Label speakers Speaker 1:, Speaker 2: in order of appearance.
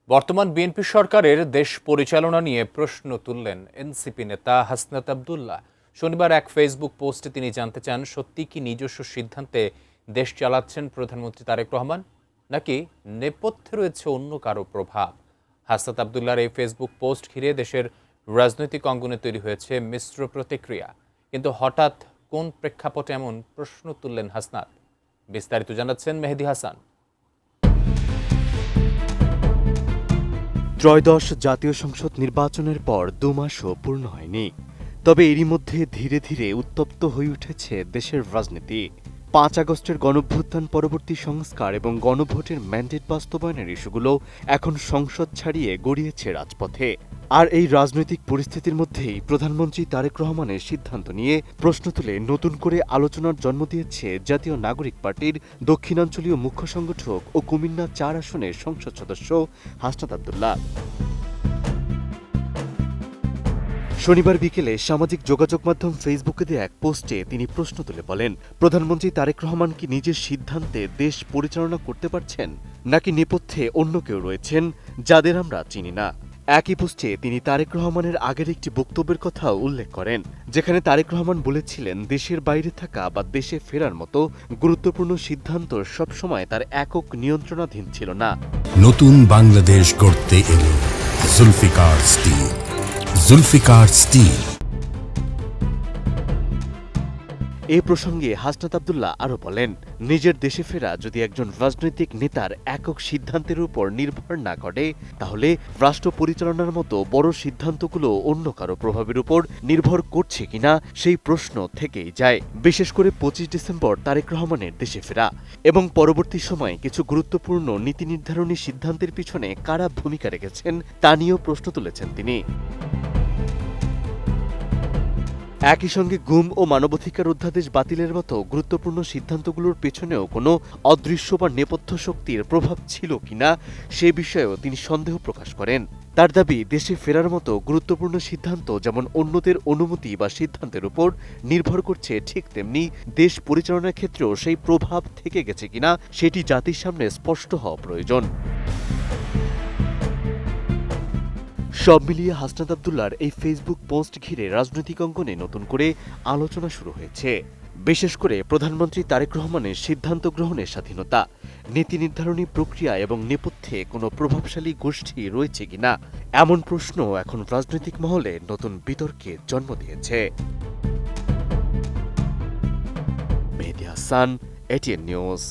Speaker 1: বর্তমান বিএনপি সরকারের দেশ পরিচালনা নিয়ে প্রশ্ন তুললেন এনসিপি নেতা হাসনাত আব্দুল্লাহ। শনিবার এক ফেসবুক পোস্টে তিনি জানতে চান, সত্যি কি নিজস্ব সিদ্ধান্তে দেশ চালাচ্ছেন প্রধানমন্ত্রী তারেক রহমান, নাকি নেপথ্যে রয়েছে অন্য কারো প্রভাব? হাসনাত আব্দুল্লাহর এই ফেসবুক পোস্ট ঘিরে দেশের রাজনৈতিক অঙ্গনে তৈরি হয়েছে মিশ্র প্রতিক্রিয়া। কিন্তু হঠাৎ কোন প্রেক্ষাপটে এমন প্রশ্ন তুললেন হাসনাত? বিস্তারিত জানাচ্ছেন মেহেদী হাসান।
Speaker 2: ত্রয়োদশ জাতীয় সংসদ নির্বাচনের পর ২ মাসও পূর্ণ হয়নি, তবে এরই মধ্যে ধীরে ধীরে উত্তপ্ত হয়ে উঠেছে দেশের রাজনীতি। ৫ আগস্টের গণঅভ্যুত্থান পরবর্তী সংস্কার এবং গণভোটের ম্যান্ডেট বাস্তবায়নের ইস্যুগুলো এখন সংসদ ছাড়িয়ে গড়িয়েছে রাজপথে। আর এই রাজনৈতিক পরিস্থিতির মধ্যেই প্রধানমন্ত্রী তারেক রহমানের সিদ্ধান্ত নিয়ে প্রশ্ন তুলে নতুন করে আলোচনার জন্ম দিয়েছে জাতীয় নাগরিক পার্টির দক্ষিণাঞ্চলীয় মুখ্য সংগঠক ও কুমিল্লা ৪ আসনের সংসদ সদস্য হাসনাত আব্দুল্লাহ। শনিবার বিকেলে সামাজিক যোগাযোগ মাধ্যম ফেসবুকে দেয়া এক পোস্টে তিনি প্রশ্ন তুলে বলেন, প্রধানমন্ত্রী তারেক রহমান কি নিজের সিদ্ধান্তে দেশ পরিচালনা করতে পারছেন, নাকি নেপথ্যে অন্য কেউ রয়েছেন যাদের আমরা চিনি না? একই পোস্টে তিনি তারেক রহমানের আগের একটি বক্তব্যের কথাও উল্লেখ করেন, যেখানে তারেক রহমান বলেছিলেন, দেশের বাইরে থাকা বা দেশে ফেরার মতো গুরুত্বপূর্ণ সিদ্ধান্ত সবসময় তার একক নিয়ন্ত্রণাধীন ছিল না।
Speaker 3: নতুন বাংলাদেশ গড়তে এলো জুলফিকার স্টিল। জুলফিকার স্টিল।
Speaker 2: এ প্রসঙ্গে হাসনাত আব্দুল্লাহ আরও বলেন, নিজের দেশে ফেরা যদি একজন রাজনৈতিক নেতার একক সিদ্ধান্তের উপর নির্ভর না করে, তাহলে রাষ্ট্র পরিচালনার মতো বড় সিদ্ধান্তগুলো অন্য কারো প্রভাবের উপর নির্ভর করছে কিনা সেই প্রশ্ন থেকেই যায়। বিশেষ করে ২৫ ডিসেম্বর তারেক রহমানের দেশে ফেরা এবং পরবর্তী সময়ে কিছু গুরুত্বপূর্ণ নীতি নির্ধারণী সিদ্ধান্তের পিছনে কারা ভূমিকা রেখেছেন তা নিয়েও প্রশ্ন তুলেছেন তিনি। একই সঙ্গে গুম ও মানবাধিকার অধ্যাদেশ বাতিলের মতো গুরুত্বপূর্ণ সিদ্ধান্তগুলোর পেছনেও কোনো অদৃশ্য বা নেপথ্য শক্তির প্রভাব ছিল কিনা সে বিষয়েও তিনি সন্দেহ প্রকাশ করেন। তার দাবি, দেশে ফেরার মতো গুরুত্বপূর্ণ সিদ্ধান্ত যেমন অন্যদের অনুমতি বা সিদ্ধান্তের উপর নির্ভর করছে, ঠিক তেমনি দেশ পরিচালনার ক্ষেত্রেও সেই প্রভাব থেকে গেছে কিনা সেটি জাতির সামনে স্পষ্ট হওয়া প্রয়োজন। সব মিলিয়ে হাসনাত আব্দুল্লাহর এই ফেসবুক পোস্ট ঘিরে রাজনৈতিক অঙ্গনে নতুন করে আলোচনা শুরু হয়েছে। বিশেষ করে প্রধানমন্ত্রী তারেক রহমানের সিদ্ধান্ত গ্রহণের স্বাধীনতা, নীতি নির্ধারণী প্রক্রিয়া এবং নেপথ্যে কোনো প্রভাবশালী গোষ্ঠী রয়েছে কিনা এমন প্রশ্ন এখন রাজনৈতিক মহলে নতুন বিতর্কের জন্ম দিয়েছে। মেহেদী হাসান, এটিএন নিউজ।